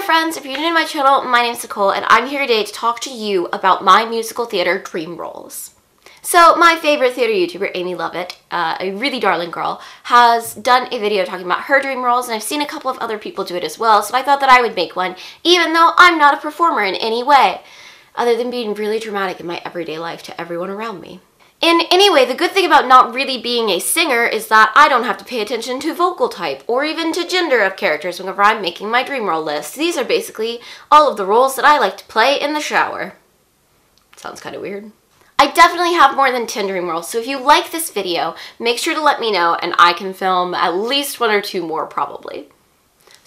friends, if you're new to my channel, my name's Nicole and I'm here today to talk to you about my musical theater dream roles. So my favorite theater YouTuber, Amy Lovett, a really darling girl, has done a video talking about her dream roles, and I've seen a couple of other people do it as well, so I thought that I would make one, even though I'm not a performer in any way, other than being really dramatic in my everyday life to everyone around me. Anyway, the good thing about not really being a singer is that I don't have to pay attention to vocal type or even to gender of characters whenever I'm making my dream role list. These are basically all of the roles that I like to play in the shower. Sounds kind of weird. I definitely have more than 10 dream roles, so if you like this video, make sure to let me know and I can film at least 1 or 2 more probably.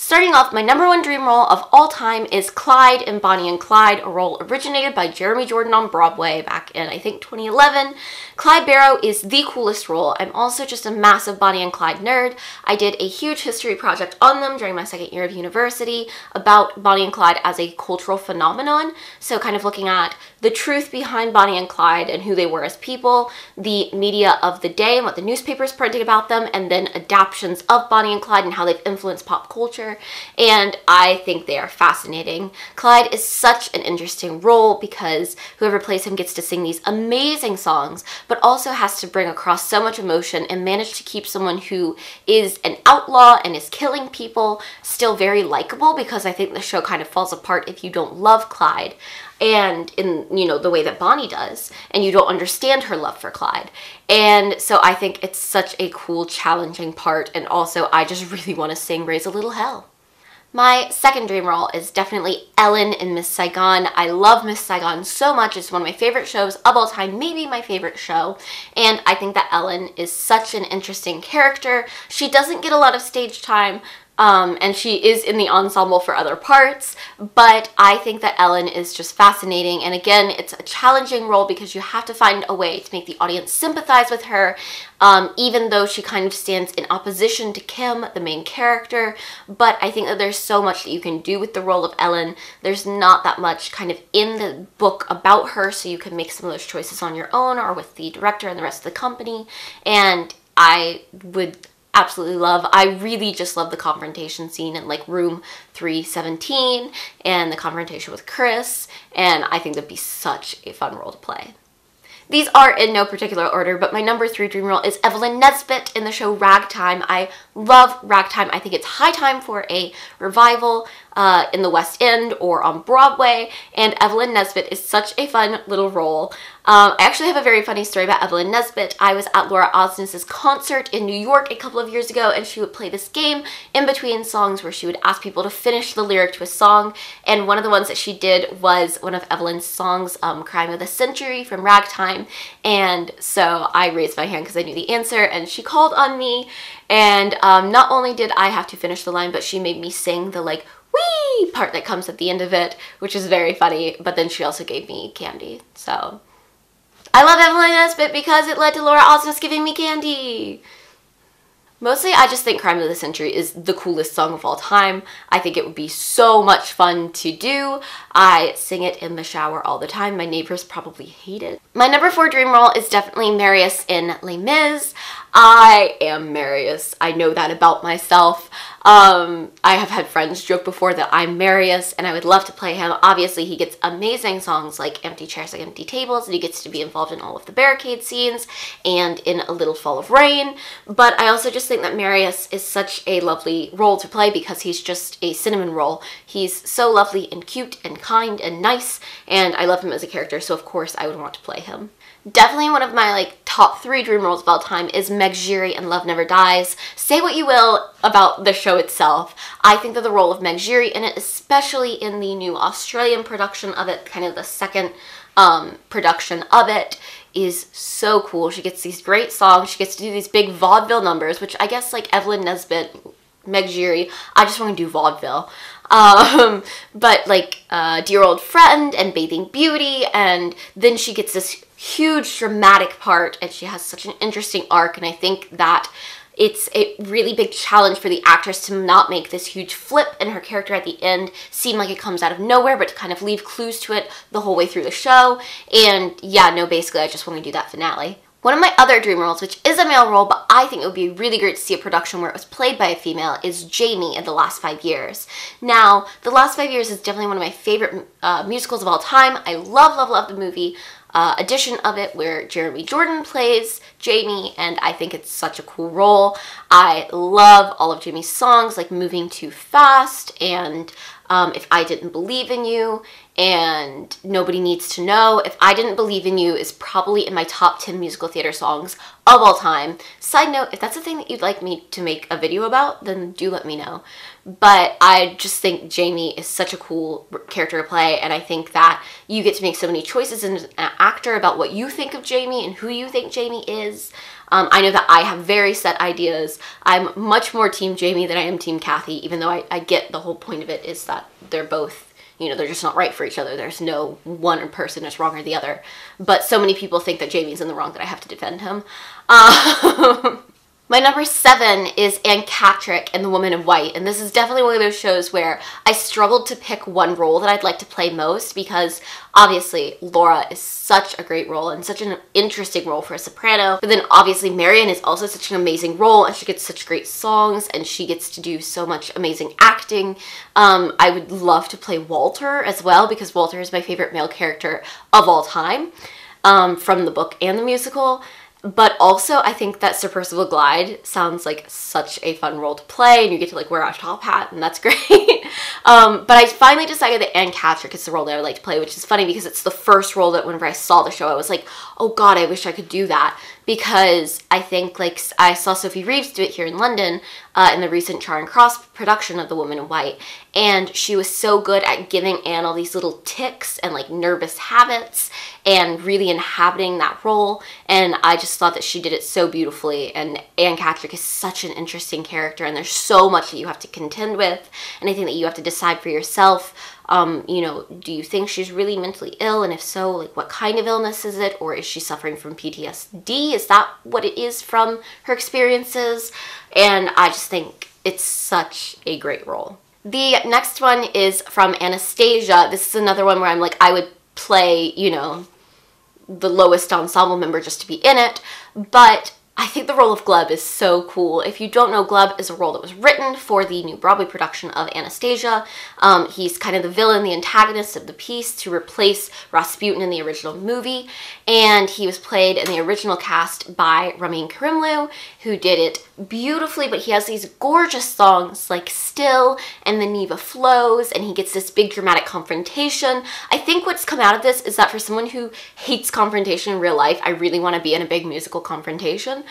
Starting off, my #1 dream role of all time is Clyde in Bonnie and Clyde, a role originated by Jeremy Jordan on Broadway back in, I think, 2011. Clyde Barrow is the coolest role. I'm also just a massive Bonnie and Clyde nerd. I did a huge history project on them during my 2nd year of university about Bonnie and Clyde as a cultural phenomenon, so kind of looking at the truth behind Bonnie and Clyde and who they were as people, the media of the day and what the newspapers printing about them, and then adaptions of Bonnie and Clyde and how they've influenced pop culture. And I think they are fascinating. Clyde is such an interesting role because whoever plays him gets to sing these amazing songs, but also has to bring across so much emotion and manage to keep someone who is an outlaw and is killing people still very likable, because I think the show kind of falls apart if you don't love Clyde and in, the way that Bonnie does, and you don't understand her love for Clyde. And so I think it's such a cool, challenging part, and also I just really want to sing Raise a Little Hell. My 2nd dream role is definitely Ellen in Miss Saigon. I love Miss Saigon so much. It's one of my favorite shows of all time, maybe my favorite show. And I think that Ellen is such an interesting character. She doesn't get a lot of stage time, and she is in the ensemble for other parts, but I think that Ellen is just fascinating. And again, it's a challenging role because you have to find a way to make the audience sympathize with her, even though she kind of stands in opposition to Kim, the main character. But I think that there's so much that you can do with the role of Ellen. There's not that much kind of in the book about her, so you can make some of those choices on your own or with the director and the rest of the company. And I would absolutely love. I really just love the confrontation scene in like room 317 and the confrontation with Chris, and I think that'd be such a fun role to play. These are in no particular order, but my #3 dream role is Evelyn Nesbit in the show Ragtime. I love Ragtime. I think it's high time for a revival in the West End or on Broadway, and Evelyn Nesbit is such a fun little role. I actually have a very funny story about Evelyn Nesbit. I was at Laura Osnes's concert in New York a couple of years ago, and she would play this game in between songs where she would ask people to finish the lyric to a song, and one of the ones that she did was one of Evelyn's songs, Crime of the Century from Ragtime, and so I raised my hand because I knew the answer, and she called on me, and not only did I have to finish the line, but she made me sing the like wee part that comes at the end of it, which is very funny, but then she also gave me candy. So I love Evelyn Nesbit because it led to Laura Osnes giving me candy. Mostly, I just think Crime of the Century is the coolest song of all time. I think it would be so much fun to do. I sing it in the shower all the time. My neighbors probably hate it. My #4 dream role is definitely Marius in Les Mis. I am Marius. I know that about myself. I have had friends joke before that I'm Marius, and I would love to play him. Obviously, he gets amazing songs like Empty Chairs Like Empty Tables, and he gets to be involved in all of the barricade scenes and in A Little Fall of Rain. But I also just think that Marius is such a lovely role to play because he's just a cinnamon roll. He's so lovely and cute and kind and nice, and I love him as a character, so of course I would want to play him. Definitely one of my top 3 dream roles of all time is Meg Giry in Love Never Dies. Say what you will about the show itself, I think that the role of Meg Giry in it, especially in the new Australian production of it, kind of the 2nd production of it, is so cool. She gets these great songs, she gets to do these big vaudeville numbers, which I guess like Evelyn Nesbit, Meg Giry, I just want to do vaudeville. But like Dear Old Friend and Bathing Beauty, and then she gets this huge dramatic part, and she has such an interesting arc, and I think that it's a really big challenge for the actress to not make this huge flip in her character at the end seem like it comes out of nowhere, but to kind of leave clues to it the whole way through the show. And yeah, no, basically I just want to do that finale. One of my other dream roles, which is a male role, but I think it would be really great to see a production where it was played by a female, is Jamie in The Last 5 Years. Now, The Last 5 Years is definitely one of my favorite musicals of all time. I love, love, love the movie edition of it where Jeremy Jordan plays Jamie, and I think it's such a cool role. I love all of Jamie's songs, like Moving Too Fast and If I Didn't Believe in You, and Nobody Needs to Know. If I Didn't Believe in You is probably in my top 10 musical theater songs of all time. Side note, if that's a thing that you'd like me to make a video about, then do let me know. But I just think Jamie is such a cool character to play, and I think that you get to make so many choices as an actor about what you think of Jamie and who you think Jamie is. I know that I have very set ideas. I'm much more Team Jamie than I am Team Kathy, even though I get the whole point of it is that they're both, you know, they're just not right for each other. There's no one person is wrong or the other. But so many people think that Jamie's in the wrong that I have to defend him. My number 7 is Catterick in The Woman in White, and this is definitely one of those shows where I struggled to pick one role that I'd like to play most because obviously Laura is such a great role and such an interesting role for a soprano, but then obviously Marion is also such an amazing role and she gets such great songs and she gets to do so much amazing acting. I would love to play Walter as well because Walter is my favorite male character of all time from the book and the musical. But also, I think that Sir Percival Clyde sounds like such a fun role to play, and you get to like wear a top hat, and that's great. But I finally decided that Catterick is the role that I would like to play, which is funny because it's the first role that whenever I saw the show, I was like, oh god, I wish I could do that. Because I think, like, I saw Sophie Reeves do it here in London in the recent Charing Cross production of The Woman in White, and she was so good at giving Anne all these little tics and, like, nervous habits and really inhabiting that role, and I just thought that she did it so beautifully, and Catterick is such an interesting character, and there's so much that you have to contend with, and I think that you have to decide for yourself. You know, do you think she's really mentally ill? And if so, like, what kind of illness is it? Or is she suffering from PTSD? Is that what it is from her experiences? And I just think it's such a great role. The next one is from Anastasia. This is another one where I'm like, I would play, you know, the lowest ensemble member just to be in it. But I think the role of Gleb is so cool. If you don't know, Gleb is a role that was written for the new Broadway production of Anastasia. He's kind of the villain, the antagonist of the piece to replace Rasputin in the original movie. And he was played in the original cast by Ramin Karimloo, who did it beautifully, but he has these gorgeous songs like Still and The Neva Flows, and he gets this big dramatic confrontation. I think what's come out of this is that for someone who hates confrontation in real life, I really want to be in a big musical confrontation.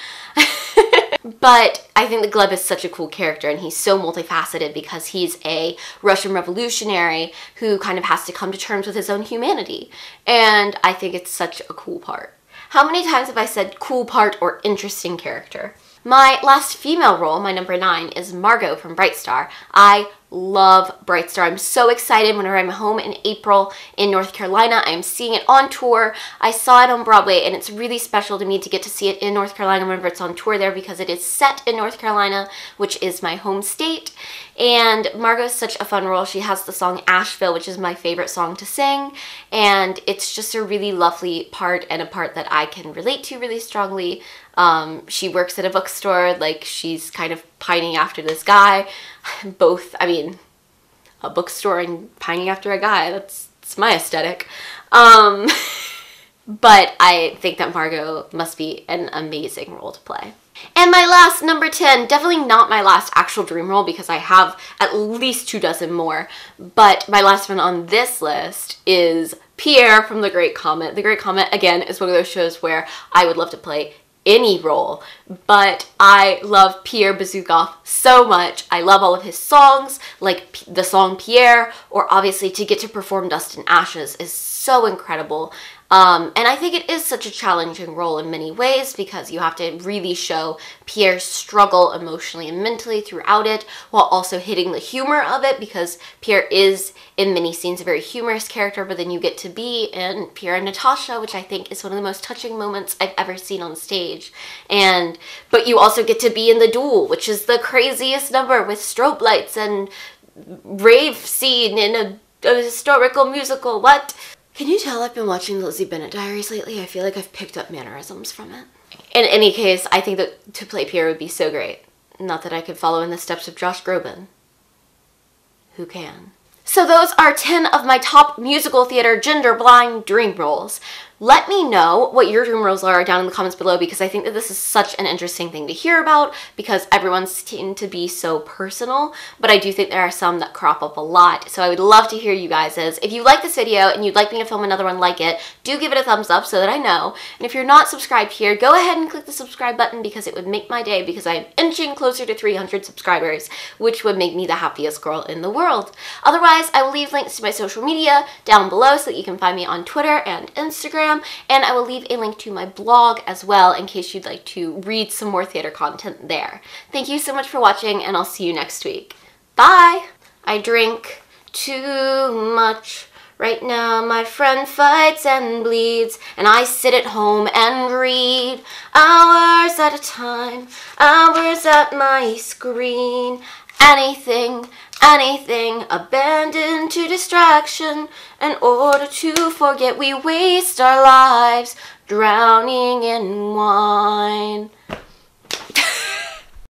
But I think that Gleb is such a cool character, and he's so multifaceted because he's a Russian revolutionary who kind of has to come to terms with his own humanity. And I think it's such a cool part. How many times have I said cool part or interesting character? My last female role, my number 9, is Margot from Bright Star. I love Bright Star. I'm so excited whenever I'm home in April in North Carolina. I'm seeing it on tour. I saw it on Broadway, and it's really special to me to get to see it in North Carolina whenever it's on tour there because it is set in North Carolina, which is my home state. And Margot is such a fun role. She has the song Asheville, which is my favorite song to sing, and it's just a really lovely part and a part that I can relate to really strongly. She works at a bookstore, like she's kind of pining after this guy. Both, I mean, a bookstore and pining after a guy, that's my aesthetic. But I think that Margot must be an amazing role to play. And my last, number 10, definitely not my last actual dream role because I have at least 24 more, but my last one on this list is Pierre from The Great Comet. The Great Comet, again, is one of those shows where I would love to play any role, but I love Pierre Bezukhov so much. I love all of his songs, like the song Pierre, or obviously to get to perform Dust and Ashes is so incredible. And I think it is such a challenging role in many ways because you have to really show Pierre's struggle emotionally and mentally throughout it while also hitting the humor of it because Pierre is in many scenes a very humorous character, but then you get to be in Pierre and Natasha, which I think is one of the most touching moments I've ever seen on stage. But you also get to be in The Duel, which is the craziest number with strobe lights and rave scene in a historical musical. What? Can you tell I've been watching the Lizzie Bennet Diaries lately? I feel like I've picked up mannerisms from it. in any case, I think that to play Pierre would be so great. Not that I could follow in the steps of Josh Groban. Who can? So those are 10 of my top musical theater gender blind dream roles. Let me know what your dream roles are down in the comments below, because I think that this is such an interesting thing to hear about, because everyone's seem to be so personal, but I do think there are some that crop up a lot. So I would love to hear you guys's. If you like this video and you'd like me to film another one like it, do give it a thumbs up so that I know. And if you're not subscribed here, go ahead and click the subscribe button, because it would make my day, because I am inching closer to 300 subscribers, which would make me the happiest girl in the world. Otherwise, I will leave links to my social media down below so that you can find me on Twitter and Instagram. And I will leave a link to my blog as well in case you'd like to read some more theater content there. Thank you so much for watching, and I'll see you next week. Bye! I drink too much. Right now my friend fights and bleeds, and I sit at home and read hours at a time, hours at my screen. Anything, abandoned to distraction. In order to forget, we waste our lives drowning in wine.